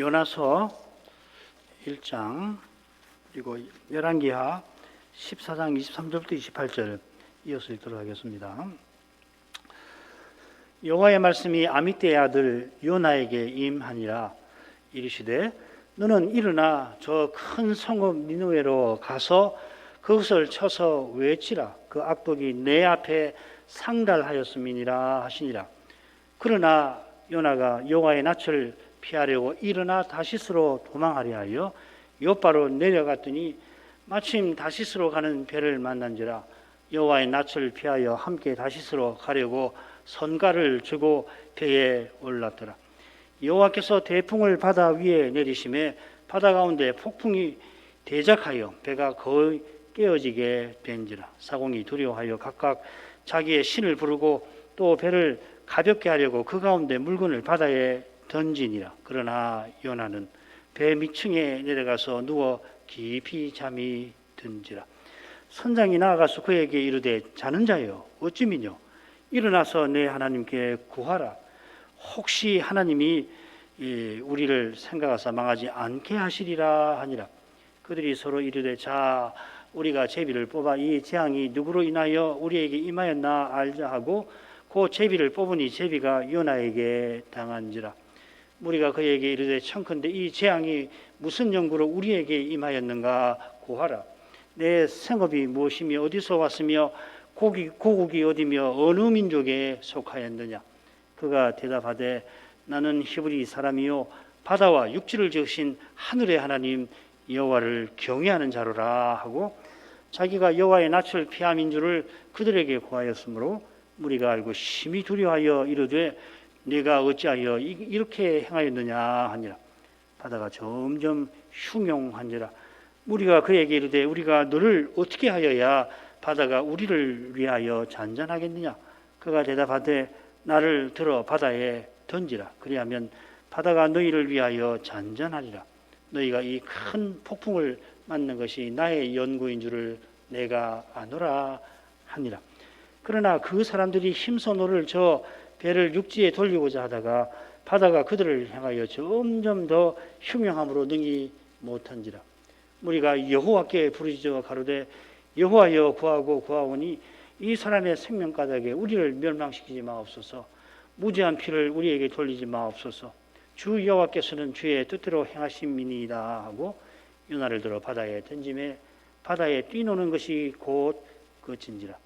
요나서 1장 그리고 열왕기하 14장 23절부터 28절 이어서 읽도록 하겠습니다. 여호와의 말씀이 아미떼의 아들 요나에게 임하니라. 이르시되 너는 일어나 저 큰 성읍 니느웨로 가서 그것을 쳐서 외치라. 그 악독이 내 앞에 상달하였음이니라 하시니라. 그러나 요나가 여호와의 낯을 피하려고 일어나 다시스로 도망하려 하여 욥바로 내려갔더니 마침 다시스로 가는 배를 만난지라. 여호와의 낯을 피하여 함께 다시스로 가려고 선가를 주고 배에 올랐더라. 여호와께서 대풍을 바다 위에 내리심에 바다 가운데 폭풍이 대작하여 배가 거의 깨어지게 된지라. 사공이 두려워하여 각각 자기의 신을 부르고 또 배를 가볍게 하려고 그 가운데 물건을 바다에 던지니라. 그러나 요나는 배 밑층에 내려가서 누워 깊이 잠이 든지라. 선장이 나아가서 그에게 이르되 자는 자여 어찌미뇨 일어나서 내 하나님께 구하라. 혹시 하나님이 우리를 생각하사 망하지 않게 하시리라 하니라. 그들이 서로 이르되 자 우리가 제비를 뽑아 이 재앙이 누구로 인하여 우리에게 임하였나 알자 하고 그 제비를 뽑으니 제비가 요나에게 당한지라. 무리가 그에게 이르되 청컨대 이 재앙이 무슨 연고로 우리에게 임하였는가 고하라. 내 생업이 무엇이며 어디서 왔으며 고국이 어디며 어느 민족에 속하였느냐. 그가 대답하되 나는 히브리 사람이요 바다와 육지를 지으신 하늘의 하나님 여호와를 경외하는 자로라 하고 자기가 여호와의 낯을 피함인 줄을 그들에게 고하였으므로 무리가 알고 심히 두려워하여 이르되 네가 어찌하여 이렇게 행하였느냐 하니라. 바다가 점점 흉용한지라. 무리가 그에게 이르되 우리가 너를 어떻게 하여야 바다가 우리를 위하여 잔잔하겠느냐. 그가 대답하되 나를 들어 바다에 던지라. 그리하면 바다가 너희를 위하여 잔잔하리라. 너희가 이 큰 폭풍을 맞는 것이 나의 연고인 줄을 내가 아노라 하니라. 그러나 그 사람들이 힘써 노를 저 배를 육지에 돌리고자 하다가 바다가 그들을 향하여 점점 더 흉흉함으로 능히 못한지라. 무리가 여호와께 부르짖어 가로되 여호와여 구하고 구하오니 이 사람의 생명가닥에 우리를 멸망시키지 마옵소서. 무죄한 피를 우리에게 돌리지 마옵소서. 주 여호와께서는 주의 뜻대로 행하심이니이다 하고 요나를 들어 바다에 던짐에 바다에 뛰노는 것이 곧 그친지라.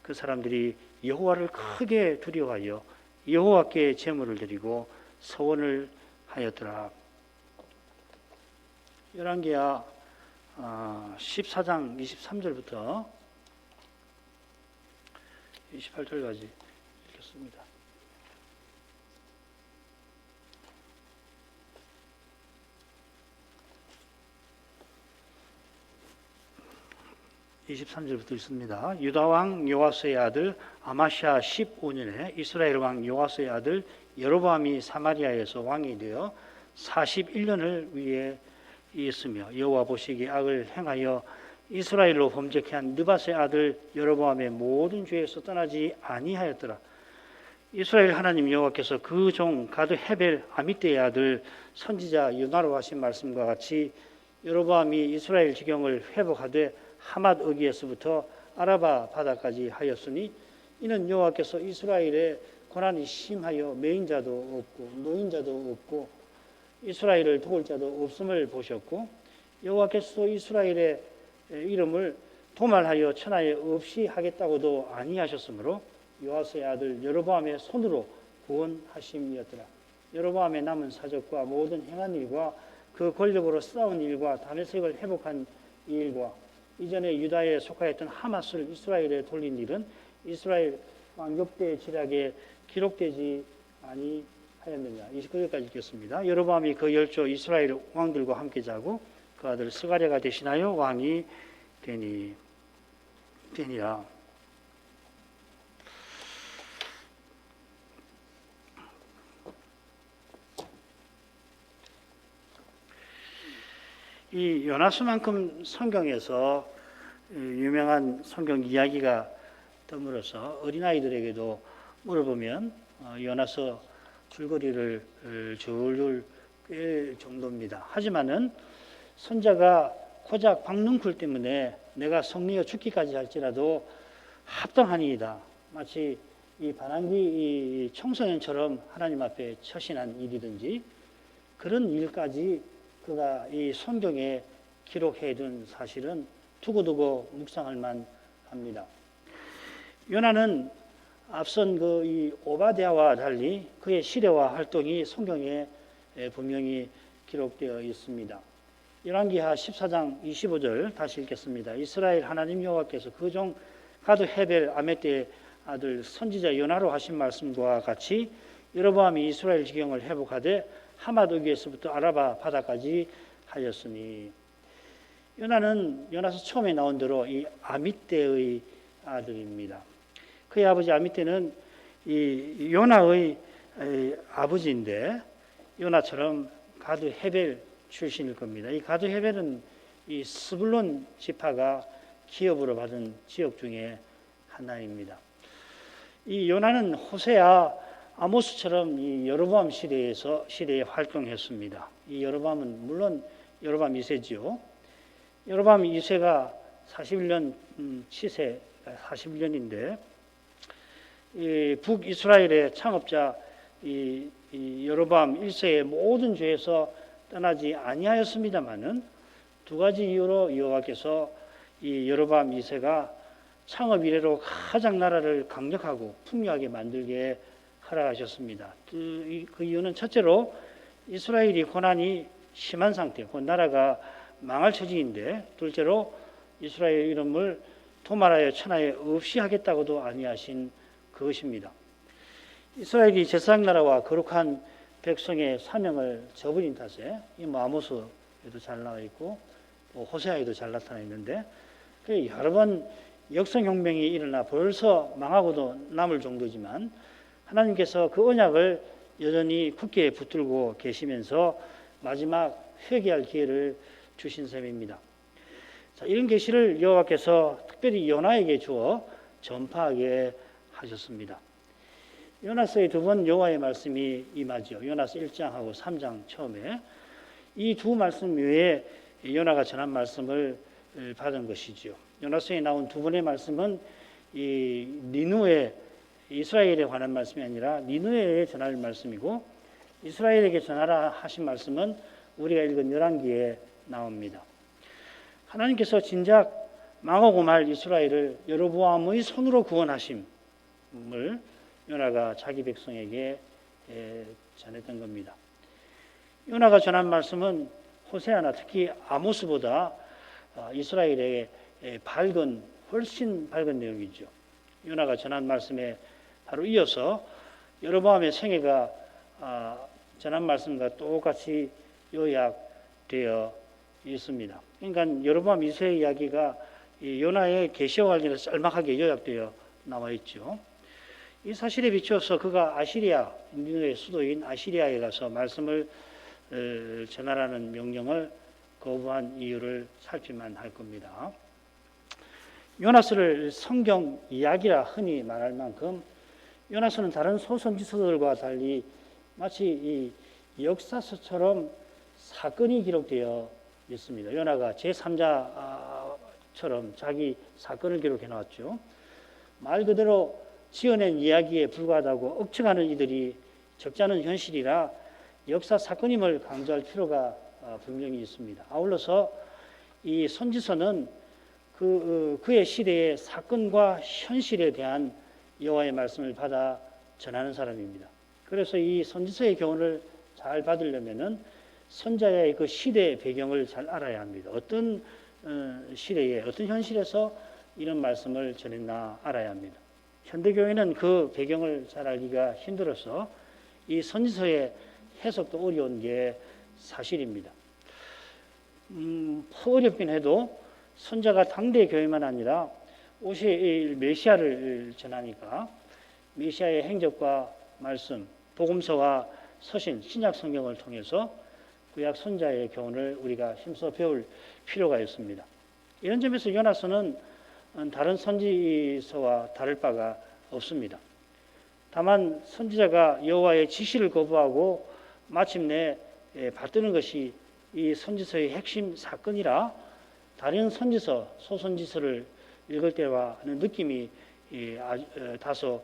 그 사람들이 여호와를 크게 두려워하여 여호와께 제물을 드리고 서원을 하였더라. 열왕기하 14장 23절부터 28절까지 읽겠습니다. 있습니다. 유다왕 요아스의 아들 아마시아 15년에 이스라엘 왕 요아스의 아들 여로보암이 사마리아에서 왕이 되어 41년을 위에 있으며 여호와 보시기에 악을 행하여 이스라엘로 범죄케 한 느밧의 아들 여로보암의 모든 죄에서 떠나지 아니하였더라. 이스라엘 하나님 여호와께서 그 종 가드 헤벨 아미떼의 아들 선지자 요나로 하신 말씀과 같이 여로보암이 이스라엘 지경을 회복하되 하맛 어기에서부터 아라바 바다까지 하였으니 이는 여호와께서 이스라엘의 고난이 심하여 매인자도 없고 노인자도 없고 이스라엘을 도울 자도 없음을 보셨고 여호와께서 이스라엘의 이름을 도말하여 천하에 없이 하겠다고도 아니하셨으므로 요아스의 아들 여로보암의 손으로 구원하심이었더라. 여로보암의 남은 사적과 모든 행한 일과 그 권력으로 싸운 일과 다메섹을 회복한 일과 이전에 유다에 속하였던 하맛을 이스라엘에 돌린 일은 이스라엘 왕족대 지략에 기록되지 아니하였느냐. 29절까지 읽겠습니다. 여로보암이 그 열조 이스라엘 왕들과 함께 자고 그 아들 스가랴가 대신하여 왕이 되니라. 이 요나서만큼 성경에서 유명한 성경 이야기가 더불어서 어린아이들에게도 물어보면 요나서 줄거리를 줄줄 정도입니다. 하지만은 선자가 고작 박능쿨 때문에 내가 성리어 죽기까지 할지라도 합당하니이다. 마치 이 반항기 이 청소년처럼 하나님 앞에 처신한 일이든지 그런 일까지 그가 이 성경에 기록해 둔 사실은 두고두고 묵상할 만합니다. 요나는 앞선 그 이 오바댜와 달리 그의 시대와 활동이 성경에 분명히 기록되어 있습니다. 열왕기하 14장 25절 다시 읽겠습니다. 이스라엘 하나님 여호와께서 그 종 가드 헤벨 아메떼의 아들 선지자 요나로 하신 말씀과 같이 여로보암이 이스라엘 지경을 회복하되 하맛 어귀에서부터 아라바 바다까지 하였으니, 요나는 요나서 처음에 나온 대로 이 아미떼의 아들입니다. 그의 아버지 아미떼는 이 요나의 아버지인데 요나처럼 가드 헤벨 출신일 겁니다. 이 가드 헤벨은 이 스불론 지파가 기업으로 받은 지역 중에 하나입니다. 이 요나는 호세아, 아모스처럼 이 여로보암 시대에 활동했습니다. 이 여로보암은 물론 여로보암 2세지요. 여로보암 2세가 41년 치세 41년인데 이 북이스라엘의 창업자 이 여로보암 1세의 모든 죄에서 떠나지 아니하였습니다마는 두 가지 이유로 여호와께서 이 여로보암 2세가 창업 이래로 가장 나라를 강력하고 풍요하게 만들게 허락하셨습니다. 그 이유는 첫째로 이스라엘이 고난이 심한 상태, 그 나라가 망할 처지인데, 둘째로 이스라엘 이름을 도말하여 천하에 없이 하겠다고도 아니하신 그것입니다. 이스라엘이 제사장 나라와 거룩한 백성의 사명을 저버린 탓에 이 아모스에도 잘 나와 있고 호세아에도 잘 나타나 있는데, 여러 번 역성혁명이 일어나 벌써 망하고도 남을 정도지만 하나님께서 그 언약을 여전히 굳게 붙들고 계시면서 마지막 회개할 기회를 주신 셈입니다. 자, 이런 계시를 여호와께서 특별히 요나에게 주어 전파하게 하셨습니다. 요나서의 두 번 여호와의 말씀이 임하죠. 요나서 1장하고 3장 처음에 이 두 말씀 외에 요나가 전한 말씀을 받은 것이죠. 요나서에 나온 두 번의 말씀은 이 니누에 이스라엘에 관한 말씀이 아니라 니누에에 전할 말씀이고, 이스라엘에게 전하라 하신 말씀은 우리가 읽은 열왕기에 나옵니다. 하나님께서 진작 망하고 말 이스라엘을 여로보암의 손으로 구원하심을 요나가 자기 백성에게 전했던 겁니다. 요나가 전한 말씀은 호세아나 특히 아모스보다 이스라엘에게 훨씬 밝은 내용이죠. 요나가 전한 말씀에 바로 이어서 여로보암의 생애가 전한 말씀과 똑같이 요약되어 있습니다. 그러니까 여로보암 2세의 이야기가 요나의 계시와 관련해서 짤막하게 요약되어 나와 있죠. 이 사실에 비추어서 그가 아시리아, 니느웨의 수도인 아시리아에 가서 말씀을 전하라는 명령을 거부한 이유를 살피만 할 겁니다. 요나서를 성경 이야기라 흔히 말할 만큼 요나서는 다른 소선지서들과 달리 마치 이 역사서처럼 사건이 기록되어 있습니다. 요나가 제3자처럼 자기 사건을 기록해 놨죠. 말 그대로 지어낸 이야기에 불과하다고 억측하는 이들이 적지 않은 현실이라 역사 사건임을 강조할 필요가 분명히 있습니다. 아울러서 이 선지서는 그의 시대의 사건과 현실에 대한 여호와의 말씀을 받아 전하는 사람입니다. 그래서 이 선지서의 교훈을 잘 받으려면은 선자의 그 시대의 배경을 잘 알아야 합니다. 어떤 시대에 어떤 현실에서 이런 말씀을 전했나 알아야 합니다. 현대교회는 그 배경을 잘 알기가 힘들어서 이 선지서의 해석도 어려운 게 사실입니다. 어렵긴 해도 선자가 당대 교회만 아니라 오실 메시아를 전하니까 메시아의 행적과 말씀, 복음서와 서신, 신약 성경을 통해서 구약 선자의 교훈을 우리가 힘써 배울 필요가 있습니다. 이런 점에서 요나서는 다른 선지서와 다를 바가 없습니다. 다만 선지자가 여호와의 지시를 거부하고 마침내 받드는 것이 이 선지서의 핵심 사건이라 다른 선지서, 소선지서를 읽을 때와는 느낌이 다소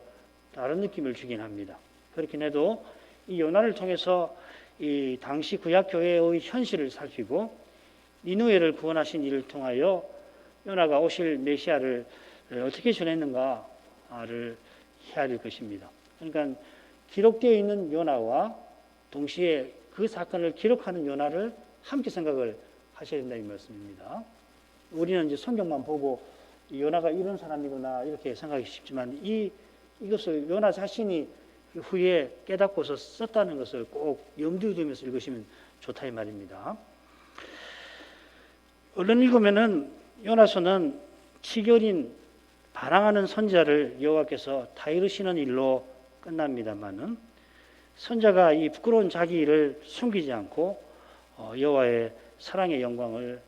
다른 느낌을 주긴 합니다. 그렇긴 해도 이 요나를 통해서 이 당시 구약 교회의 현실을 살피고 니느웨를 구원하신 일을 통하여 요나가 오실 메시아를 어떻게 전했는가를 헤아릴 것입니다. 그러니까 기록되어 있는 요나와 동시에 그 사건을 기록하는 요나를 함께 생각을 하셔야 된다는 말씀입니다. 우리는 이제 성경만 보고 요나가 이런 사람이구나 이렇게 생각하기 쉽지만 이것을 요나 자신이 후에 깨닫고서 썼다는 것을 꼭 염두에 두면서 읽으시면 좋다 이 말입니다. 얼른 읽으면은 요나서는 치결인 반항하는 선지자를 여호와께서 타이르시는 일로 끝납니다만은 선자가 이 부끄러운 자기 일을 숨기지 않고 여호와의 사랑의 영광을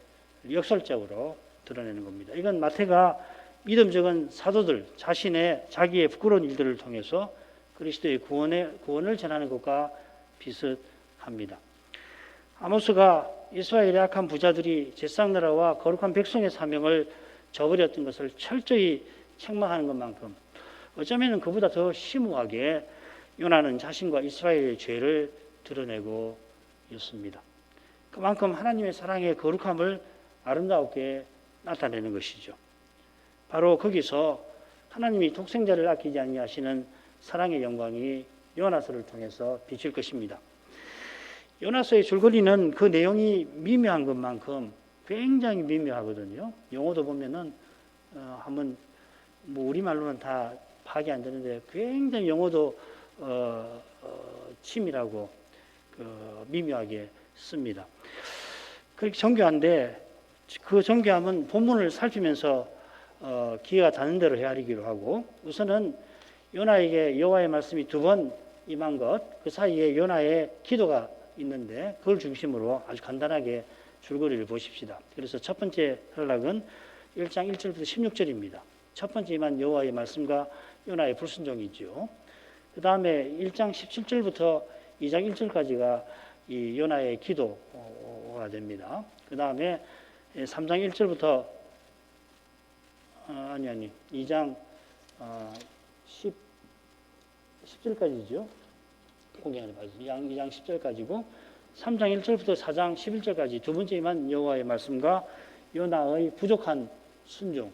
역설적으로 드러내는 겁니다. 이건 마태가 믿음 적은 사도들 자기의 부끄러운 일들을 통해서 그리스도의 구원을 전하는 것과 비슷합니다. 아모스가 이스라엘의 악한 부자들이 제사장나라와 거룩한 백성의 사명을 저버렸던 것을 철저히 책망하는 것만큼 어쩌면 그보다 더 심오하게 요나는 자신과 이스라엘의 죄를 드러내고 있습니다. 그만큼 하나님의 사랑의 거룩함을 아름답게 나타내는 것이죠. 바로 거기서 하나님이 독생자를 아끼지 아니하시는 사랑의 영광이 요나서를 통해서 비칠 것입니다. 요나서의 줄거리는 그 내용이 미묘한 것만큼 굉장히 미묘하거든요. 용어도 보면은 한번 뭐 우리말로는 다 파악이 안 되는데 굉장히 용어도 치밀하고 미묘하게 씁니다. 그렇게 정교한데 그 정교함은 본문을 살피면서 기회가 닿는 대로 헤아리기로 하고 우선은 요나에게 여호와의 말씀이 2번 임한 것, 그 사이에 요나의 기도가 있는데 그걸 중심으로 아주 간단하게 줄거리를 보십시다. 그래서 첫 번째 단락은 1장 1절부터 16절입니다. 첫 번째 임한 여호와의 말씀과 요나의 불순종이죠. 그 다음에 1장 17절부터 2장 1절까지가 이 요나의 기도가 됩니다. 그 다음에 3장 1절부터 2장 10절까지죠. 공경을 봐주세요. 2장 10절까지고 3장 1절부터 4장 11절까지 두 번째 임한 여호와의 말씀과 요나의 부족한 순종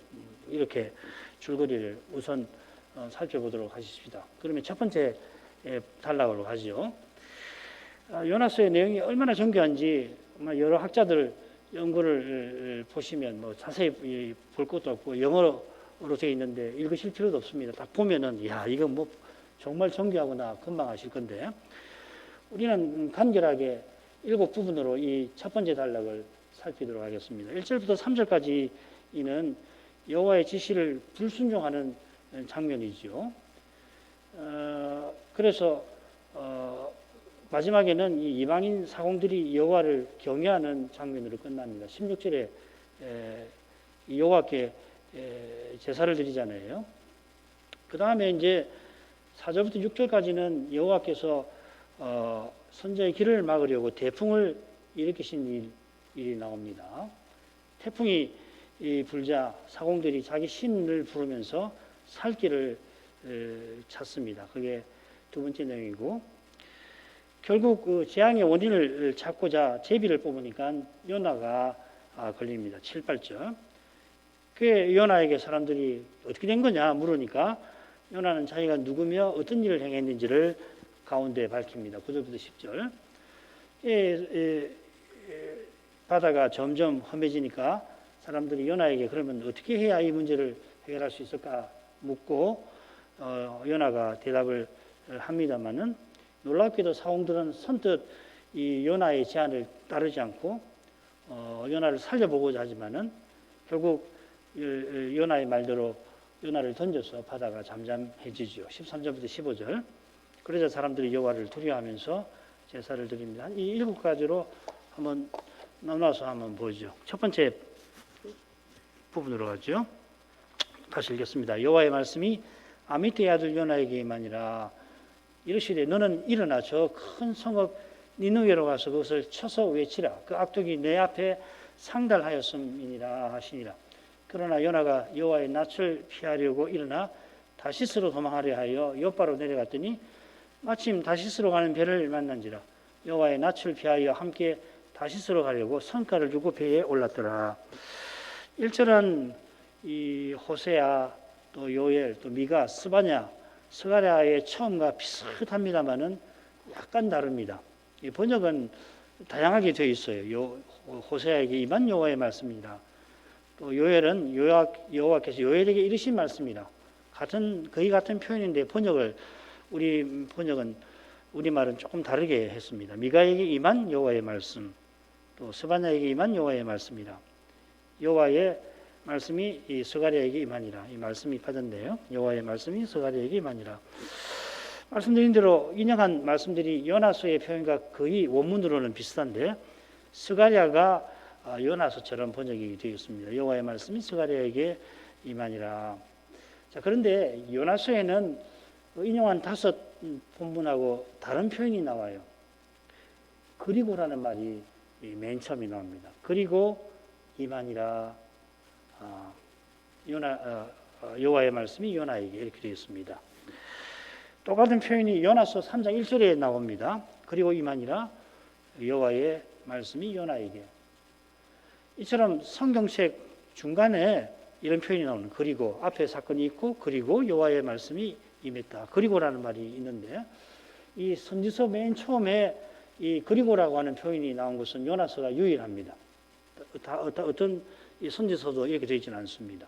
이렇게 줄거리를 우선 살펴보도록 하십시다. 그러면 첫 번째 단락으로 가죠. 요나서의 내용이 얼마나 정교한지 여러 학자들 연구를 보시면 뭐 자세히 볼 것도 없고 영어로 되어 있는데 읽으실 필요도 없습니다. 딱 보면은 야 이거 뭐 정말 정교하구나 금방 아실 건데 우리는 간결하게 7부분으로 이 첫 번째 단락을 살피도록 하겠습니다. 1절부터 3절까지는 여호와의 지시를 불순종하는 장면이죠. 그래서 마지막에는 이 이방인 사공들이 여호와를 경외하는 장면으로 끝납니다. 16절에 여호와께 제사를 드리잖아요. 그 다음에 이제 4절부터 6절까지는 여호와께서 선지자의 길을 막으려고 태풍을 일으키신 일이 나옵니다. 태풍이 불자 사공들이 자기 신을 부르면서 살 길을 찾습니다. 그게 두 번째 내용이고 결국 그 재앙의 원인을 찾고자 제비를 뽑으니까 요나가 걸립니다. 7, 8절. 그게 요나에게 사람들이 어떻게 된 거냐 물으니까 요나는 자기가 누구며 어떤 일을 행했는지를 가운데 밝힙니다. 9절부터 10절. 바다가 점점 험해지니까 사람들이 요나에게 그러면 어떻게 해야 이 문제를 해결할 수 있을까 묻고 요나가 대답을 합니다마는 놀랍게도 사공들은 선뜻 이 요나의 제안을 따르지 않고 요나를 살려보고자 하지만은 결국 요나의 말대로 요나를 던져서 바다가 잠잠해지죠. 13절부터 15절. 그러자 사람들이 여호와를 두려워하면서 제사를 드립니다. 이 7가지로 한번 나눠서 한번 보죠. 첫 번째 부분으로 가죠. 다시 읽겠습니다. 여호와의 말씀이 아미떼의 아들 요나에게 임하니라. 이르시되 너는 일어나 저 큰 성읍 니느웨로 가서 그것을 쳐서 외치라. 그 악독이 내 앞에 상달하였음이니라 하시니라. 그러나 요나가 여호와의 낯을 피하려고 일어나 다시스로 도망하려 하여 요바로 내려갔더니 마침 다시스로 가는 배를 만난지라. 여호와의 낯을 피하여 함께 다시스로 가려고 성가를 주고 배에 올랐더라. 1절은 이 호세아 또 요엘 또 미가 스바냐 스가랴의 처음과 비슷합니다만은 약간 다릅니다. 이 번역은 다양하게 되어 있어요. 호세아에게 임한 여호와의 말씀이라. 또 요엘은 여호와께서 요엘에게 이르신 말씀이라. 거의 같은 표현인데 우리말은 조금 다르게 했습니다. 미가에게 임한 여호와의 말씀, 또 스바냐에게 임한 여호와의 말씀이라. 여호와의 말씀이 이 스가랴에게 임하니라. 이 말씀이 빠졌네요. 여호와의 말씀이 스가랴에게 임하니라. 말씀드린 대로 인용한 말씀들이 요나서의 표현과 거의 원문으로는 비슷한데 스가랴가 요나서처럼 번역이 되어 있습니다. 여호와의 말씀이 스가랴에게 임하니라. 자, 그런데 요나서에는 인용한 5 본문하고 다른 표현이 나와요. 그리고라는 말이 맨 처음에 나옵니다. 그리고 임하니라. 여호와의 말씀이 요나에게 이렇게 되어 있습니다. 똑같은 표현이 요나서 3장 1절에 나옵니다. 그리고 임하니라 여호와의 말씀이 요나에게. 이처럼 성경책 중간에 이런 표현이 나오는 그리고 앞에 사건이 있고 그리고 여호와의 말씀이 임했다. 그리고라는 말이 있는데 이 선지서 맨 처음에 이 그리고라고 하는 표현이 나온 것은 요나서가 유일합니다. 어떤 이 선지서도 이렇게 되어 있지는 않습니다.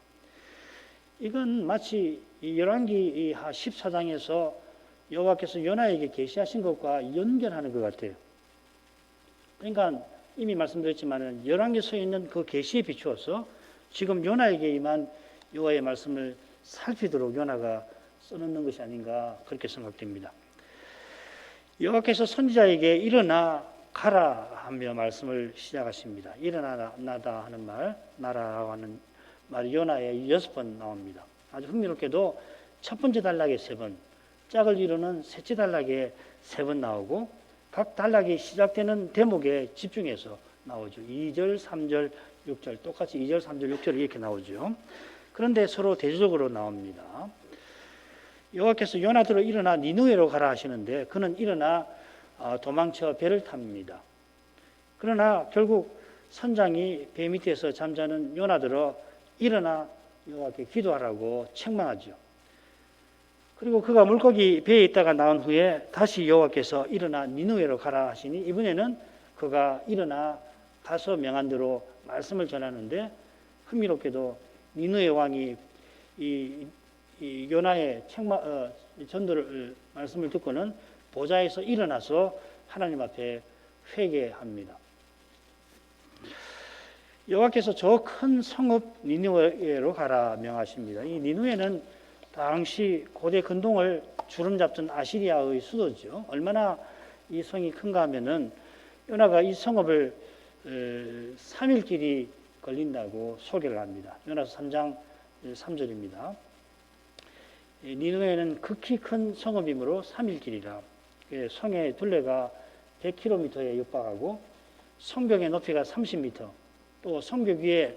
이건 마치 이 열왕기 14장에서 여호와께서 요나에게 계시하신 것과 연결하는 것 같아요. 그러니까 이미 말씀드렸지만 열왕기서에 있는 그 계시에 비추어서 지금 요나에게 임한 여호와의 말씀을 살피도록 요나가 써놓는 것이 아닌가 그렇게 생각됩니다. 여호와께서 선지자에게 일어나 가라 하며 말씀을 시작하십니다. 일어나다 하는 말, 나라라고 하는 말이 요나에 6번 나옵니다. 아주 흥미롭게도 첫 번째 단락에 3번, 짝을 이루는 셋째 단락에 3번 나오고 각 단락이 시작되는 대목에 집중해서 나오죠. 2절, 3절, 6절 똑같이 2절, 3절, 6절 이렇게 나오죠. 그런데 서로 대조적으로 나옵니다. 여호와께서 요나더러 일어나 니느웨로 가라 하시는데 그는 일어나 도망쳐 배를 탑니다. 그러나 결국 선장이 배 밑에서 잠자는 요나더러 일어나 여호와께 기도하라고 책망하죠. 그리고 그가 물고기 배에 있다가 나온 후에 다시 여호와께서 일어나 니느웨로 가라 하시니 이번에는 그가 일어나 가서 명한 대로 말씀을 전하는데 흥미롭게도 니느웨 왕이 이 요나의 전도를 말씀을 듣고는 보좌에서 일어나서 하나님 앞에 회개합니다. 여호와께서 저 큰 성읍 니느웨로 가라 명하십니다. 이 니느웨는 당시 고대 근동을 주름잡던 아시리아의 수도죠. 얼마나 이 성이 큰가 하면은 요나가 이 성읍을 3일 길이 걸린다고 소개를 합니다. 요나서 3장 3절입니다. 니느웨는 극히 큰 성읍이므로 3일 길이라. 성의 둘레가 100km에 육박하고 성벽의 높이가 30m, 또 성벽 위에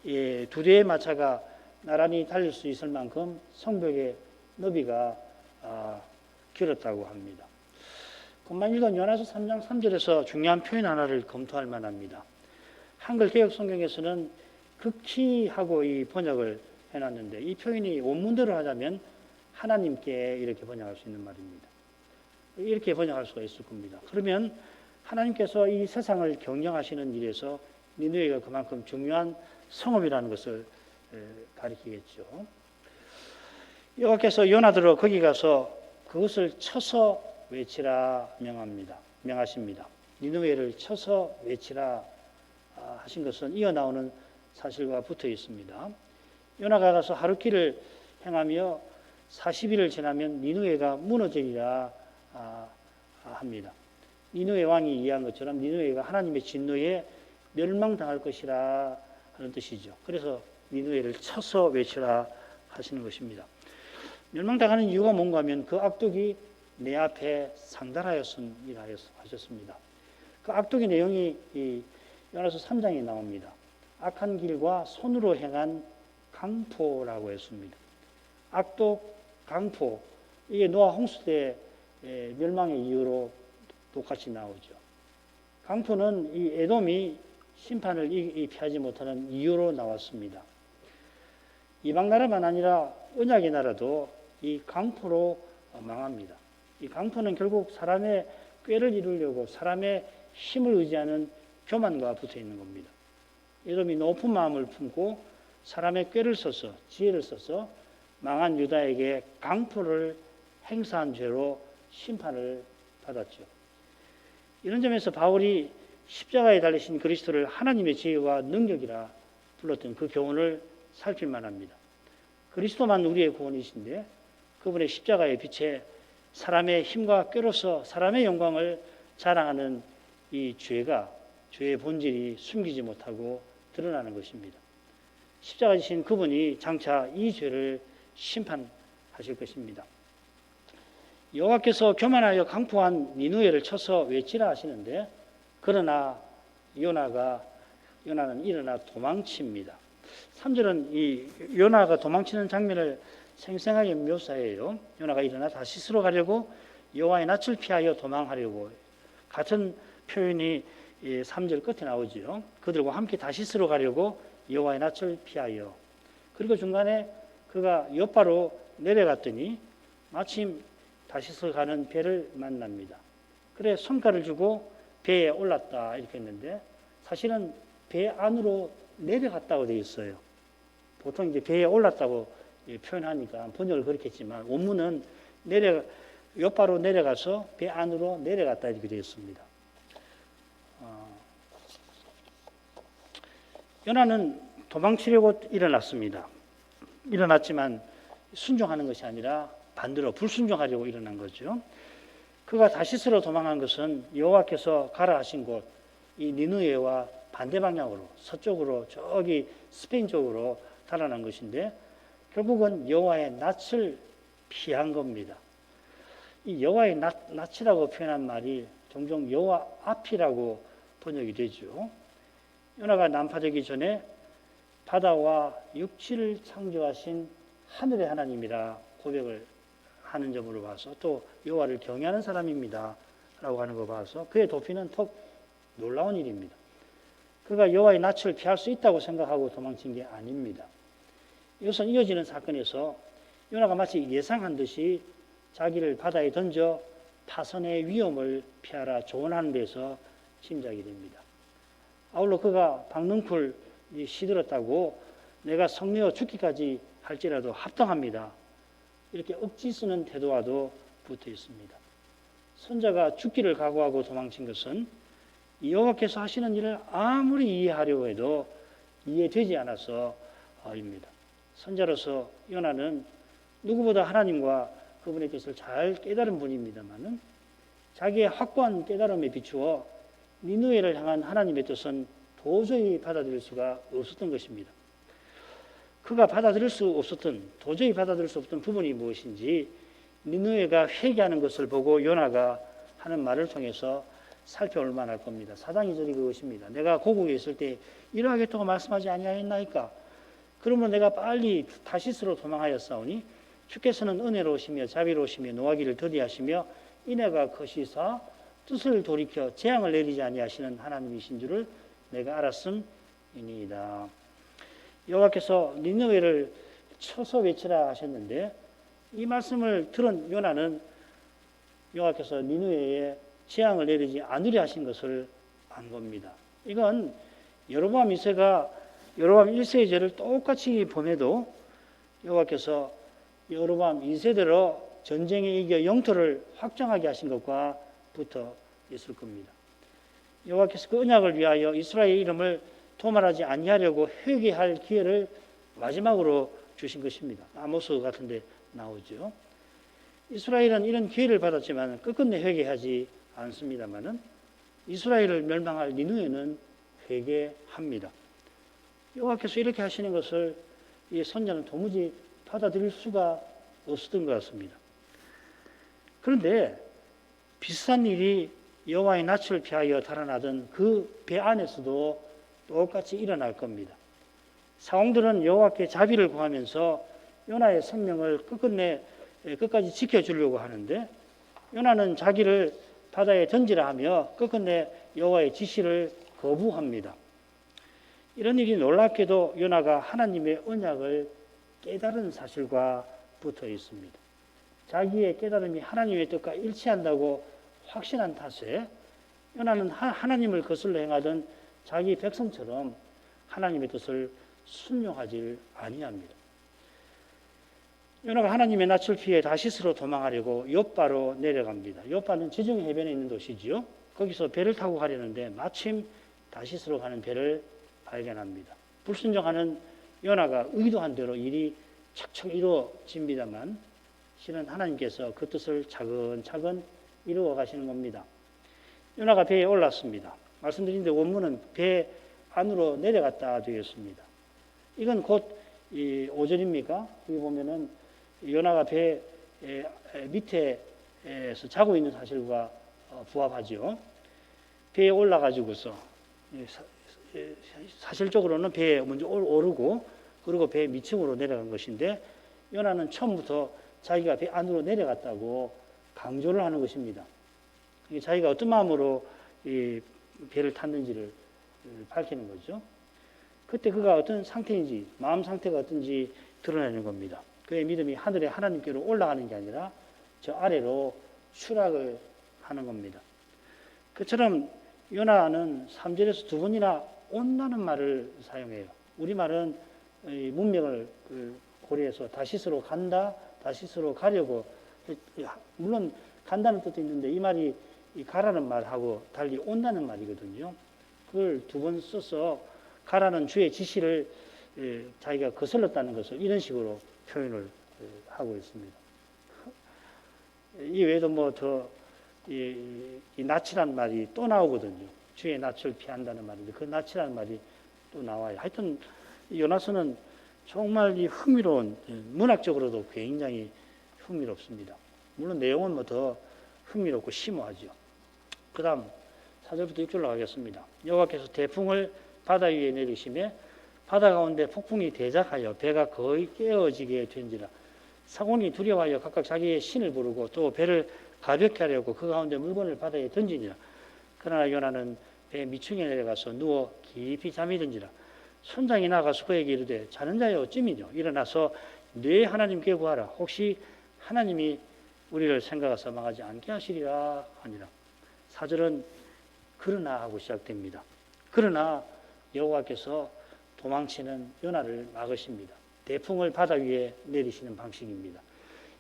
2대의 마차가 나란히 달릴 수 있을 만큼 성벽의 너비가 길었다고 합니다. 금방 읽은 요나서 3장 3절에서 중요한 표현 하나를 검토할 만합니다. 한글 개역 성경에서는 극히 하고 이 번역을 해놨는데 이 표현이 원문대로 하자면 하나님께 이렇게 번역할 수 있는 말입니다. 이렇게 번역할 수가 있을 겁니다. 그러면 하나님께서 이 세상을 경영하시는 일에서 니느웨가 그만큼 중요한 성읍이라는 것을 가리키겠죠. 여호와께서 요나더러 거기 가서 그것을 쳐서 외치라 명하십니다. 니느웨를 쳐서 외치라 하신 것은 이어 나오는 사실과 붙어 있습니다. 요나가 가서 하루길을 행하며 40일을 지나면 니느웨가 무너지리라 합니다. 니느웨 왕이 이해한 것처럼 니느웨가 하나님의 진노에 멸망당할 것이라 하는 뜻이죠. 그래서 니느웨를 쳐서 외치라 하시는 것입니다. 멸망당하는 이유가 뭔가 하면 그 악독이 내 앞에 상달하였음이라 하셨습니다. 그 악독의 내용이 이 요나서 3장에 나옵니다. 악한 길과 손으로 행한 강포라고 했습니다. 악독, 강포, 이게 노아 홍수 때 멸망의 이유로 똑같이 나오죠. 강포는 이 에돔이 심판을 피하지 못하는 이유로 나왔습니다. 이방 나라만 아니라 언약의 나라도 이 강포로 망합니다. 이 강포는 결국 사람의 꾀를 이루려고 사람의 힘을 의지하는 교만과 붙어 있는 겁니다. 에돔이 높은 마음을 품고 사람의 꾀를 써서 지혜를 써서 망한 유다에게 강포를 행사한 죄로 심판을 받았죠. 이런 점에서 바울이 십자가에 달리신 그리스도를 하나님의 지혜와 능력이라 불렀던 그 교훈을 살필 만합니다. 그리스도만 우리의 구원이신데 그분의 십자가의 빛에 사람의 힘과 꾀로서 사람의 영광을 자랑하는 이 죄의 본질이 숨기지 못하고 드러나는 것입니다. 십자가 지신 그분이 장차 이 죄를 심판하실 것입니다. 여호와께서 교만하여 강포한 니느웨를 쳐서 외치라 하시는데 그러나 요나는 일어나 도망칩니다. 3절은 이 요나가 도망치는 장면을 생생하게 묘사해요. 요나가 일어나 다시스로 가려고 여호와의 낯을 피하여 도망하려고 같은 표현이 3절 끝에 나오죠. 그들과 함께 다시스로 가려고 여호와의 낯을 피하여 그리고 중간에 그가 요바로 내려갔더니 마침 다시스 가는 배를 만납니다. 그래 손가락을 주고 배에 올랐다 이렇게 했는데 사실은 배 안으로 내려갔다고 되어 있어요. 보통 이제 배에 올랐다고 표현하니까 번역을 그렇게 했지만 원문은 요바로 내려가서 배 안으로 내려갔다 이렇게 되어 있습니다. 요나는 도망치려고 일어났습니다. 일어났지만 순종하는 것이 아니라 반대로 불순종하려고 일어난 거죠. 그가 다시스로 도망한 것은 여호와께서 가라 하신 곳, 이 니느웨와 반대 방향으로 서쪽으로 저기 스페인 쪽으로 달아난 것인데 결국은 여호와의 낯을 피한 겁니다. 이 여호와의 낯이라고 표현한 말이 종종 여호와 앞이라고 번역이 되죠. 요나가 난파되기 전에 바다와 육지를 창조하신 하늘의 하나님이라 고백을 하는 점으로 봐서 또 여호와를 경외하는 사람입니다 라고 하는 거 봐서 그의 도피는 더 놀라운 일입니다. 그가 여호와의 낯을 피할 수 있다고 생각하고 도망친 게 아닙니다. 이것은 이어지는 사건에서 요나가 마치 예상한 듯이 자기를 바다에 던져 파선의 위험을 피하라 조언하는 데서 짐작이 됩니다. 아울러 그가 박능쿨 시들었다고 내가 성내어 죽기까지 할지라도 합당합니다. 이렇게 억지 쓰는 태도와도 붙어 있습니다. 선자가 죽기를 각오하고 도망친 것은 여호와께서 하시는 일을 아무리 이해하려고 해도 이해되지 않아서입니다. 선자로서 요나는 누구보다 하나님과 그분의 뜻을 잘 깨달은 분입니다만은 자기의 확고한 깨달음에 비추어 니느웨를 향한 하나님의 뜻은 도저히 받아들일 수가 없었던 것입니다. 그가 도저히 받아들일 수 없던 부분이 무엇인지 니느웨가 회개하는 것을 보고 요나가 하는 말을 통해서 살펴볼 만할 겁니다. 4장 2절이 그것입니다. 내가 고국에 있을 때 이러하겠다고 말씀하지 아니하였나이까? 그러면 내가 빨리 다시스로 도망하였사오니 주께서는 은혜로우시며 자비로우시며 노하기를 더디하시며 인애가 크시사 뜻을 돌이켜 재앙을 내리지 아니하시는 하나님이신 줄을 내가 알았음이니이다. 여호와께서 니느웨를 쳐서 외치라 하셨는데 이 말씀을 들은 요나는 여호와께서 니느웨에 재앙을 내리지 않으려 하신 것을 안 겁니다. 이건 여로보암 2세가 여로보암 1세의 죄를 똑같이 범해도 여호와께서 여로보암 2세대로 전쟁에 이겨 영토를 확장하게 하신 것과 붙어 있을 겁니다. 여호와께서 그 언약을 위하여 이스라엘의 이름을 도말하지 아니하려고 회개할 기회를 마지막으로 주신 것입니다. 아모스 같은 데 나오죠. 이스라엘은 이런 기회를 받았지만 끝끝내 회개하지 않습니다만은 이스라엘을 멸망할 니느웨는 회개합니다. 여호와께서 이렇게 하시는 것을 이 선자는 도무지 받아들일 수가 없었던 것 같습니다. 그런데 비슷한 일이 여호와의 낯을 피하여 달아나던 그 배 안에서도 똑같이 일어날 겁니다. 사공들은 여호와께 자비를 구하면서 요나의 생명을 끝까지 지켜주려고 하는데, 요나는 자기를 바다에 던지라 하며 끝끝내 여호와의 지시를 거부합니다. 이런 일이 놀랍게도 요나가 하나님의 언약을 깨달은 사실과 붙어 있습니다. 자기의 깨달음이 하나님의 뜻과 일치한다고 확신한 탓에 요나는 하나님을 거슬러 행하던 자기 백성처럼 하나님의 뜻을 순종하지 아니합니다. 요나가 하나님의 낯을 피해 다시스로 도망하려고 욥바로 내려갑니다. 욥바는 지중 해변에 있는 도시지요. 거기서 배를 타고 가려는데 마침 다시스로 가는 배를 발견합니다. 불순종하는 요나가 의도한 대로 일이 척척 이루어집니다만 실은 하나님께서 그 뜻을 차근차근 이루어 가시는 겁니다. 요나가 배에 올랐습니다. 말씀드린 데 원문은 배 안으로 내려갔다 되었습니다. 이건 곧 5절입니까? 여기 보면은 요나가 배 밑에서 자고 있는 사실과 부합하죠. 배에 올라가지고서 사실적으로는 배에 먼저 오르고 그리고 배 밑층으로 내려간 것인데, 요나는 처음부터 자기가 배 안으로 내려갔다고 강조를 하는 것입니다. 자기가 어떤 마음으로 이 배를 탔는지를 밝히는 거죠. 그때 그가 어떤 상태인지, 마음 상태가 어떤지 드러내는 겁니다. 그의 믿음이 하늘의 하나님께로 올라가는 게 아니라 저 아래로 추락을 하는 겁니다. 그처럼 요나는 3절에서 두 번이나 온다는 말을 사용해요. 우리말은 문맥을 고려해서 다시스로 간다, 다시스로 가려고, 물론 간다는 뜻도 있는데 이 말이 가라는 말하고 달리 온다는 말이거든요. 그걸 두 번 써서 가라는 주의 지시를 자기가 거슬렀다는 것을 이런 식으로 표현을 하고 있습니다. 이 외에도 이 낯이란 말이 또 나오거든요. 주의 낯을 피한다는 말인데 그 낯이라는 말이 또 나와요. 하여튼 요나서는 정말 이 흥미로운, 문학적으로도 굉장히 흥미롭습니다. 물론 내용은 더 흥미롭고 심오하죠. 그 다음 4절부터 6절로 가겠습니다. 여호와께서 태풍을 바다 위에 내리시매 바다 가운데 폭풍이 대작하여 배가 거의 깨어지게 된지라. 사공이 두려워하여 각각 자기의 신을 부르고 또 배를 가볍게 하려고 그 가운데 물건을 바다에 던지니라. 그러나 요나는 배 밑층에 내려가서 누워 깊이 잠이 든지라. 선장이 나가서 그에게 이르되 자는 자여 어찌미뇨 일어나서 네 하나님께 구하라. 혹시 하나님이 우리를 생각하사 망하지 않게 하시리라 하니라. 4절은 그러나 하고 시작됩니다. 그러나 여호와께서 도망치는 요나를 막으십니다. 태풍을 바다 위에 내리시는 방식입니다.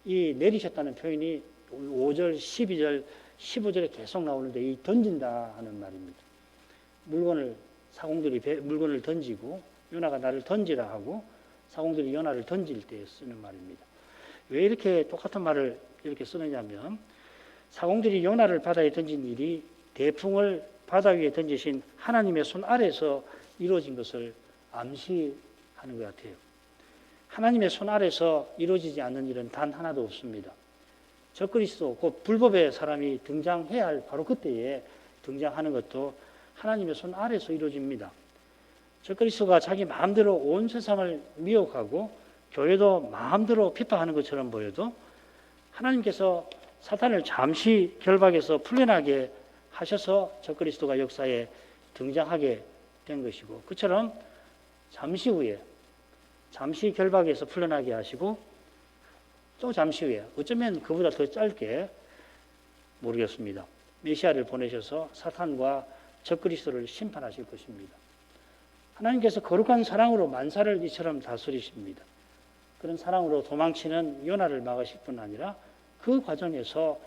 이 내리셨다는 표현이 5절, 12절, 15절에 계속 나오는데 이 던진다 하는 말입니다. 사공들이 물건을 던지고 요나가 나를 던지라 하고 사공들이 요나를 던질 때 쓰는 말입니다. 왜 이렇게 똑같은 말을 이렇게 쓰느냐면 사공들이 요나를 바다에 던진 일이 태풍을 바다 위에 던지신 하나님의 손 아래서 이루어진 것을 암시하는 것 같아요. 하나님의 손 아래서 이루어지지 않는 일은 단 하나도 없습니다. 적그리스도 곧 불법의 사람이 등장해야 할 바로 그때에 등장하는 것도 하나님의 손 아래서 이루어집니다. 적그리스도가 자기 마음대로 온 세상을 미혹하고 교회도 마음대로 핍박하는 것처럼 보여도 하나님께서 사탄을 잠시 결박해서 풀려나게 하셔서 적그리스도가 역사에 등장하게 된 것이고, 그처럼 잠시 후에 잠시 결박해서 풀려나게 하시고 또 잠시 후에 어쩌면 그보다 더 짧게 모르겠습니다. 메시아를 보내셔서 사탄과 적그리스도를 심판하실 것입니다. 하나님께서 거룩한 사랑으로 만사를 이처럼 다스리십니다. 그런 사랑으로 도망치는 요나를 막으실 뿐 아니라 그 과정에서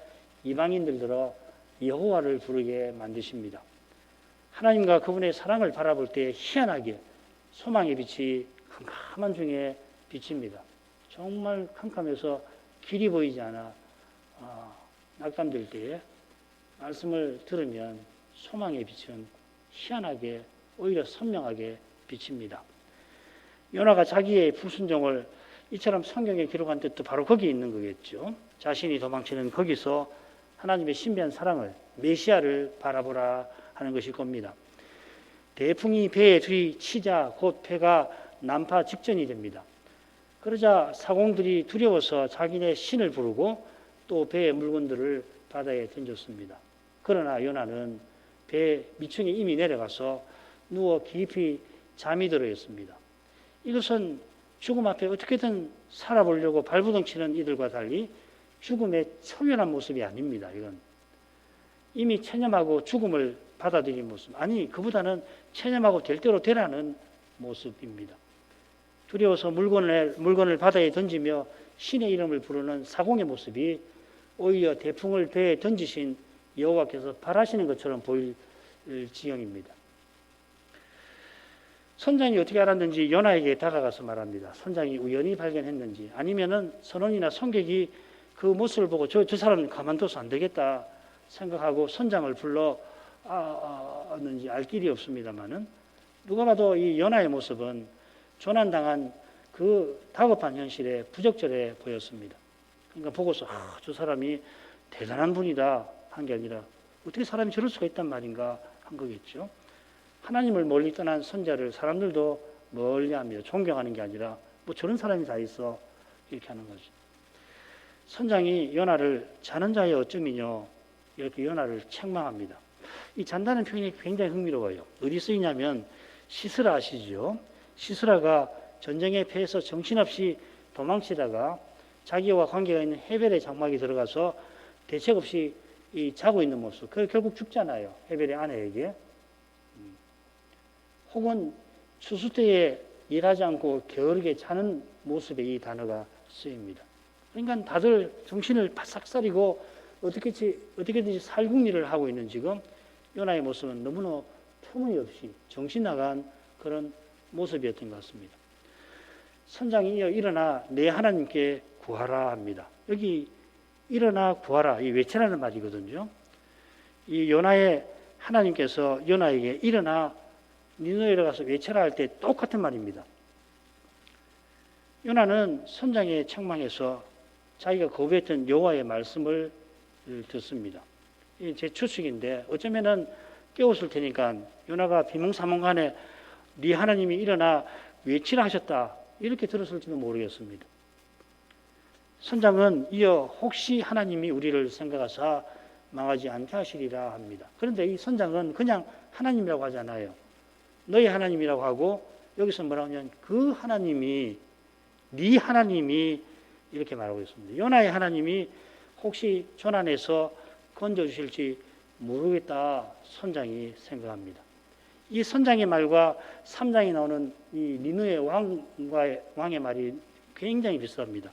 이방인들들어 여호와를 부르게 만드십니다. 하나님과 그분의 사랑을 바라볼 때 희한하게 소망의 빛이 캄캄한 중에 비칩니다. 정말 캄캄해서 길이 보이지 않아 낙담될 때에 말씀을 들으면 소망의 빛은 희한하게 오히려 선명하게 비칩니다. 요나가 자기의 불순종을 이처럼 성경에 기록한 뜻도 바로 거기에 있는 거겠죠. 자신이 도망치는 거기서 하나님의 신비한 사랑을, 메시아를 바라보라 하는 것일 겁니다. 대풍이 배에 들이치자 곧 배가 난파 직전이 됩니다. 그러자 사공들이 두려워서 자기네 신을 부르고 또 배의 물건들을 바다에 던졌습니다. 그러나 요나는 배 밑층에 이미 내려가서 누워 깊이 잠이 들어 있습니다. 이것은 죽음 앞에 어떻게든 살아보려고 발부둥치는 이들과 달리 죽음의 초연한 모습이 아닙니다. 이건 이미 체념하고 죽음을 받아들인 모습, 아니 그보다는 체념하고 될 대로 되라는 모습입니다. 두려워서 물건을 바다에 던지며 신의 이름을 부르는 사공의 모습이 오히려 대풍을 배에 던지신 여호와께서 바라시는 것처럼 보일 지경입니다. 선장이 어떻게 알았는지 요나에게 다가가서 말합니다. 선장이 우연히 발견했는지 아니면은 선원이나 성객이 그 모습을 보고 저 사람은 가만둬서 안 되겠다 생각하고 선장을 불러 았는지 알 길이 없습니다만은 누가 봐도 이 요나의 모습은 조난당한 그 다급한 현실에 부적절해 보였습니다. 그러니까 보고서 저 사람이 대단한 분이다 한 게 아니라 어떻게 사람이 저럴 수가 있단 말인가 한 거겠죠. 하나님을 멀리 떠난 선자를 사람들도 멀리하며 존경하는 게 아니라 뭐 저런 사람이 다 있어 이렇게 하는 거죠. 선장이 요나를 자는 자의 어쩌미뇨 이렇게 요나를 책망합니다. 이 잔다는 표현이 굉장히 흥미로워요. 어디 쓰이냐면 시스라 아시죠? 시스라가 전쟁에 패해서 정신없이 도망치다가 자기와 관계가 있는 헤벨의 장막에 들어가서 대책 없이 자고 있는 모습. 그 결국 죽잖아요. 헤벨의 아내에게. 혹은 추수 때에 일하지 않고 게으르게 자는 모습에 이 단어가 쓰입니다. 그러니까 다들 정신을 바싹 차리고 어떻게든지 살궁리를 하고 있는 지금 요나의 모습은 너무나 터무니없이 정신 나간 그런 모습이었던 것 같습니다. 선장이 일어나 내 하나님께 구하라 합니다. 여기 일어나 구하라 이 외치라는 말이거든요. 이 요나의 하나님께서 요나에게 일어나 니느웨로 가서 외쳐라 할 때 똑같은 말입니다. 요나는 선장의 책망에서 자기가 거부했던 여호와의 말씀을 듣습니다. 이 제 추측인데 어쩌면은 깨웠을 테니까 요나가 비몽사몽간에 네 하나님이 일어나 외치라 하셨다 이렇게 들었을지도 모르겠습니다. 선장은 이어 혹시 하나님이 우리를 생각하사 망하지 않게 하시리라 합니다. 그런데 이 선장은 그냥 하나님이라고 하잖아요. 너희 하나님이라고 하고 여기서 뭐라고 하냐면 그 하나님이 네 하나님이 이렇게 말하고 있습니다. 요나의 하나님이 혹시 조난에서 건져주실지 모르겠다 선장이 생각합니다. 이 선장의 말과 3장에 나오는 이 니느웨 왕의 말이 굉장히 비슷합니다.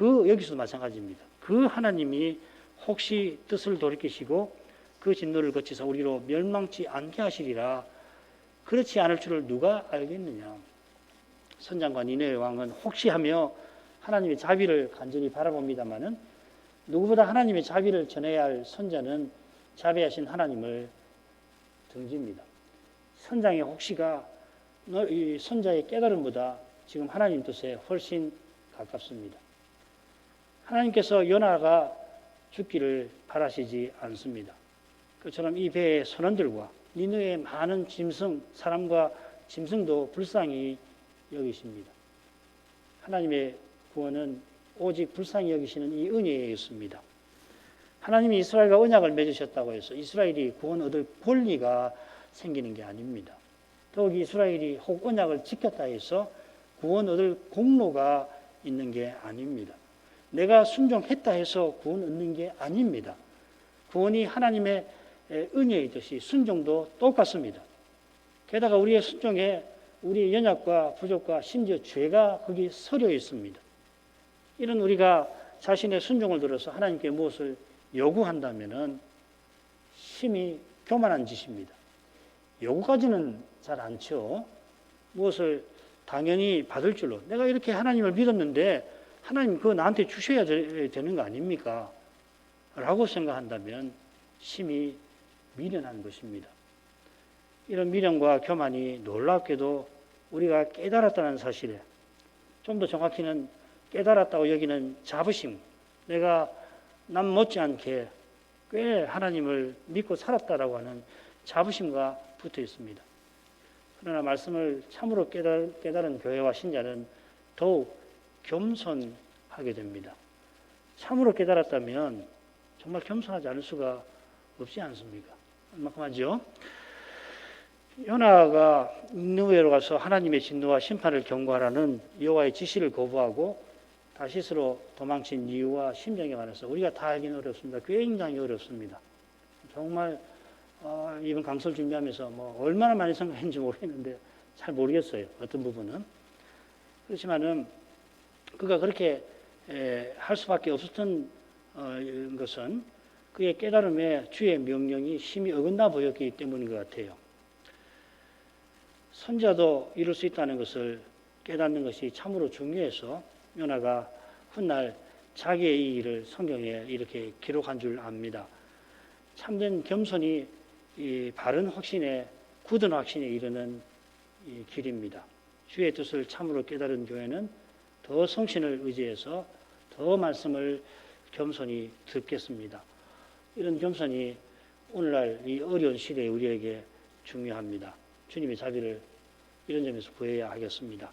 여기서도 마찬가지입니다. 그 하나님이 혹시 뜻을 돌이키시고 그 진노를 거치사 우리로 멸망치 않게 하시리라. 그렇지 않을 줄을 누가 알겠느냐. 선장과 니느웨 왕은 혹시 하며 하나님의 자비를 간절히 바라봅니다마는 누구보다 하나님의 자비를 전해야 할 선자는 자비하신 하나님을 등집니다. 선장의 혹시가 이 선자의 깨달음보다 지금 하나님 뜻에 훨씬 가깝습니다. 하나님께서 요나가 죽기를 바라시지 않습니다. 그처럼 이 배의 선원들과 니느웨의 많은 사람과 짐승도 불쌍히 여기십니다. 하나님의 구원은 오직 불쌍히 여기시는 이 은혜에 있습니다. 하나님이 이스라엘과 언약을 맺으셨다고 해서 이스라엘이 구원 얻을 권리가 생기는 게 아닙니다. 더욱 이스라엘이 혹 언약을 지켰다 해서 구원 얻을 공로가 있는 게 아닙니다. 내가 순종했다 해서 구원 얻는 게 아닙니다. 구원이 하나님의 은혜이듯이 순종도 똑같습니다. 게다가 우리의 순종에 우리의 연약과 부족과 심지어 죄가 거기 서려 있습니다. 이런 우리가 자신의 순종을 들어서 하나님께 무엇을 요구한다면은 심히 교만한 짓입니다. 요구까지는 잘 않죠. 무엇을 당연히 받을 줄로 내가 이렇게 하나님을 믿었는데 하나님 그거 나한테 주셔야 되는 거 아닙니까? 라고 생각한다면 심히 미련한 것입니다. 이런 미련과 교만이 놀랍게도 우리가 깨달았다는 사실에 좀 더 정확히는 깨달았다고 여기는 자부심, 내가 남 못지않게 꽤 하나님을 믿고 살았다라고 하는 자부심과 붙어 있습니다. 그러나 말씀을 참으로 깨달은 교회와 신자는 더욱 겸손하게 됩니다. 참으로 깨달았다면 정말 겸손하지 않을 수가 없지 않습니까? 얼마큼 하죠? 요나가 니느웨로 가서 하나님의 진노와 심판을 경고하라는 여호와의 지시를 거부하고 다시스로 도망친 이유와 심정에 관해서 우리가 다 알기는 어렵습니다. 굉장히 어렵습니다. 정말 이번 강설 준비하면서 얼마나 많이 생각했는지 모르겠는데 잘 모르겠어요. 어떤 부분은. 그렇지만은 그가 그렇게 할 수밖에 없었던 것은 그의 깨달음에 주의 명령이 심히 어긋나 보였기 때문인 것 같아요. 선지자도 이룰 수 있다는 것을 깨닫는 것이 참으로 중요해서 요나가 훗날 자기의 이 일을 성경에 이렇게 기록한 줄 압니다. 참된 겸손이 이 바른 확신에, 굳은 확신에 이르는 이 길입니다. 주의 뜻을 참으로 깨달은 교회는 더 성신을 의지해서 더 말씀을 겸손히 듣겠습니다. 이런 겸손이 오늘날 이 어려운 시대에 우리에게 중요합니다. 주님의 자비를 이런 점에서 구해야 하겠습니다.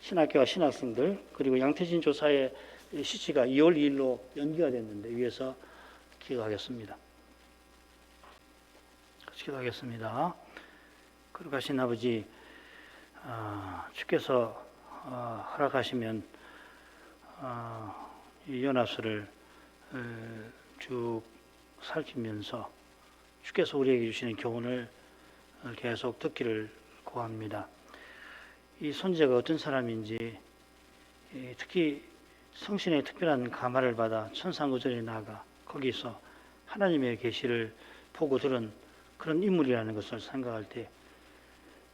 신학교와 신학생들 그리고 양태진 조사의 시치가 2월 2일로 연기가 됐는데 위에서 기도하겠습니다. 같이 기도하겠습니다. 거룩하신 아버지, 주께서 허락하시면 이 요나서를 쭉 살피면서 주께서 우리에게 주시는 교훈을 계속 듣기를 구합니다. 이 선지자가 어떤 사람인지, 특히 성신의 특별한 감화를 받아 천상구절에 나가 거기서 하나님의 계시를 보고 들은 그런 인물이라는 것을 생각할 때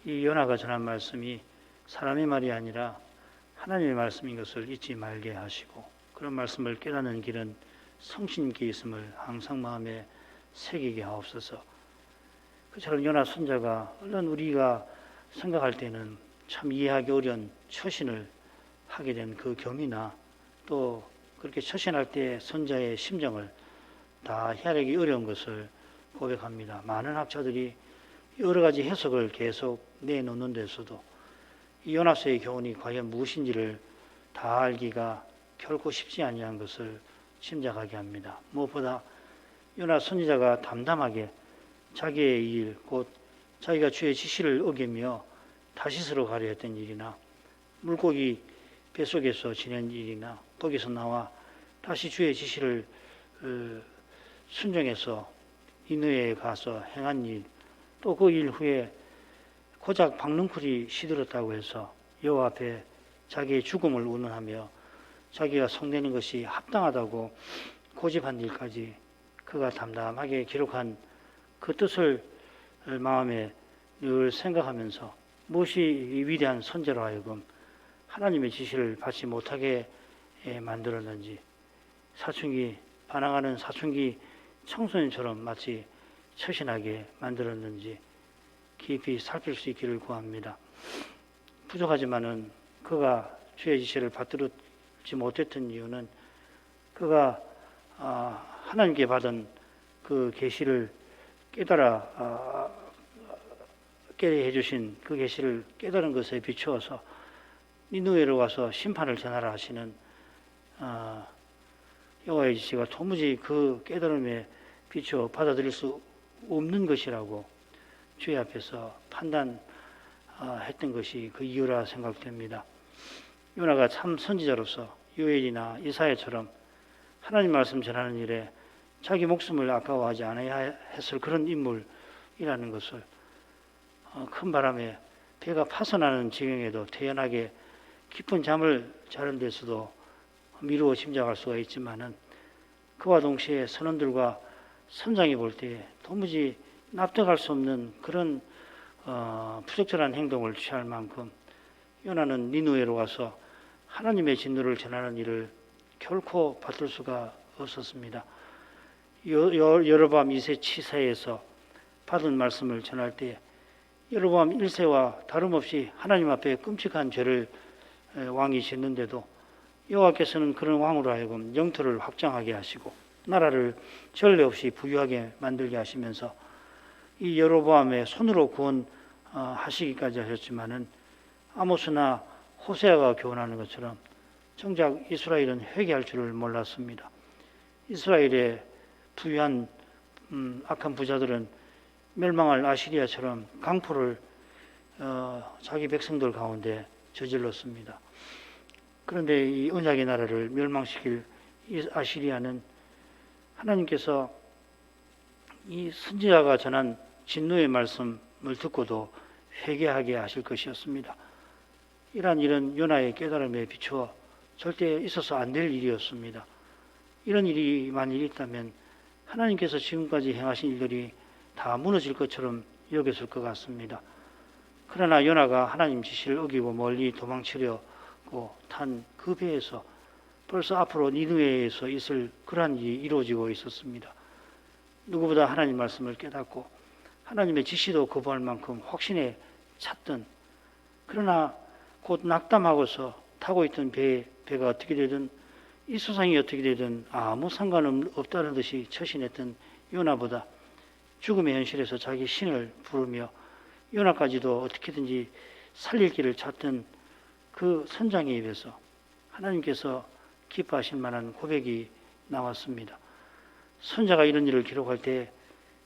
이 요나가 전한 말씀이 사람의 말이 아니라 하나님의 말씀인 것을 잊지 말게 하시고, 그런 말씀을 깨닫는 길은 성신께 있음을 항상 마음에 새기게 하옵소서. 그처럼 요나 선자가 얼른 우리가 생각할 때는 참 이해하기 어려운 처신을 하게 된 그 경위나 또 그렇게 처신할 때 선자의 심정을 다 헤아리기 어려운 것을 고백합니다. 많은 학자들이 여러 가지 해석을 계속 내놓는 데서도 이 요나서의 교훈이 과연 무엇인지를 다 알기가 결코 쉽지 아니한 것을 짐작하게 합니다. 무엇보다 요나 선지자가 담담하게 자기의 일, 곧 자기가 주의 지시를 어기며 다시스로 가려 했던 일이나 물고기 뱃속에서 지낸 일이나 거기서 나와 다시 주의 지시를 순종해서 니느웨에 가서 행한 일, 또 그 일 후에 고작 박능쿨이 시들었다고 해서 여호와 앞에 자기의 죽음을 운운하며 자기가 성내는 것이 합당하다고 고집한 일까지 그가 담담하게 기록한 그 뜻을 마음에 늘 생각하면서 무엇이 위대한 선제로 하여금 하나님의 지시를 받지 못하게 만들었는지, 사춘기 반항하는 사춘기 청소년처럼 마치 처신하게 만들었는지 깊이 살필 수 있기를 구합니다. 부족하지만은 그가 주의 지시를 받들지 못했던 이유는 그가 하나님께 받은 그 계시를 깨달아 깨게 해주신 그 계시를 깨달은 것에 비추어서 니느웨로 와서 심판을 전하라 하시는 여호와의 지시가 도무지 그 깨달음에 비추어 받아들일 수 없는 것이라고 주의 앞에서 판단했던 것이 그 이유라 생각됩니다. 요나가 참 선지자로서 요엘이나 이사야처럼 하나님 말씀 전하는 일에 자기 목숨을 아까워하지 않아야 했을 그런 인물이라는 것을 큰 바람에 배가 파손하는 지경에도 태연하게 깊은 잠을 자는 데서도 미루어 짐작할 수가 있지만은 그와 동시에 선원들과 선장이 볼 때 도무지 납득할 수 없는 그런 부적절한 행동을 취할 만큼 요나는 니느웨로 가서 하나님의 진노를 전하는 일을 결코 받을 수가 없었습니다. 여로보암 2세 치사에서 받은 말씀을 전할 때 여로보암 1세와 다름없이 하나님 앞에 끔찍한 죄를 왕이 짓는데도 여호와께서는 그런 왕으로 하여금 영토를 확장하게 하시고 나라를 전례 없이 부유하게 만들게 하시면서 이 여로보암의 손으로 구원하시기까지 하셨지만은 아모스나 호세아가 교훈하는 것처럼 정작 이스라엘은 회개할 줄을 몰랐습니다. 이스라엘의 부유한 악한 부자들은 멸망할 아시리아처럼 강포를 자기 백성들 가운데 저질렀습니다. 그런데 이 언약의 나라를 멸망시킬 이 아시리아는 하나님께서 이 선지자가 전한 진노의 말씀을 듣고도 회개하게 하실 것이었습니다. 이러한 일은 요나의 깨달음에 비추어 절대 있어서 안 될 일이었습니다. 이런 일이 만일 있다면 하나님께서 지금까지 행하신 일들이 다 무너질 것처럼 여겼을 것 같습니다. 그러나 요나가 하나님 지시를 어기고 멀리 도망치려고 탄 그 배에서 벌써 앞으로 니느웨에서 있을 그러한 일이 이루어지고 있었습니다. 누구보다 하나님 말씀을 깨닫고 하나님의 지시도 거부할 만큼 확신에 찼던, 그러나 곧 낙담하고서 타고 있던 배가 어떻게 되든 이 수상이 어떻게 되든 아무 상관없다는 듯이 처신했던 요나보다 죽음의 현실에서 자기 신을 부르며 요나까지도 어떻게든지 살릴 길을 찾던 그 선장의 입에서 하나님께서 기뻐하실 만한 고백이 나왔습니다. 선자가 이런 일을 기록할 때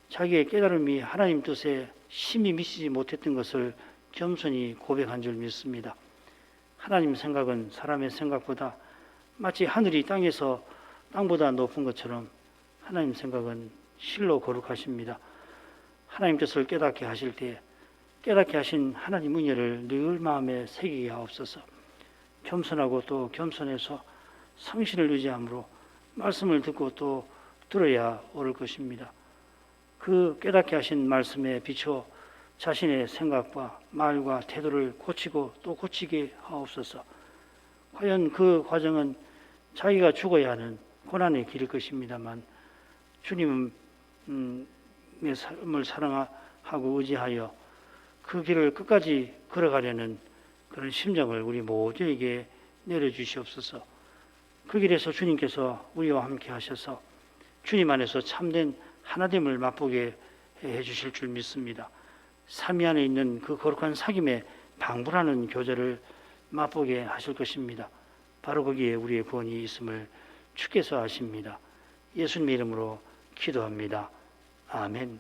자기의 깨달음이 하나님 뜻에 심히 미치지 못했던 것을 겸손히 고백한 줄 믿습니다. 하나님 생각은 사람의 생각보다 마치 하늘이 땅보다 높은 것처럼 하나님 생각은 실로 거룩하십니다. 하나님 뜻을 깨닫게 하실 때 깨닫게 하신 하나님 은혜를 늘 마음에 새기게 하옵소서. 겸손하고 또 겸손해서 성실을 유지함으로 말씀을 듣고 또 들어야 옳을 것입니다. 그 깨닫게 하신 말씀에 비추어 자신의 생각과 말과 태도를 고치고 또 고치게 하옵소서. 과연 그 과정은 자기가 죽어야 하는 고난의 길일 것입니다만 주님의 삶을 사랑하고 의지하여 그 길을 끝까지 걸어가려는 그런 심정을 우리 모두에게 내려주시옵소서. 그 길에서 주님께서 우리와 함께 하셔서 주님 안에서 참된 하나됨을 맛보게 해주실 줄 믿습니다. 삼위 안에 있는 그 거룩한 사귐에 방불하는 교제를 맛보게 하실 것입니다. 바로 거기에 우리의 구원이 있음을 주께서 아십니다. 예수님의 이름으로 기도합니다. 아멘.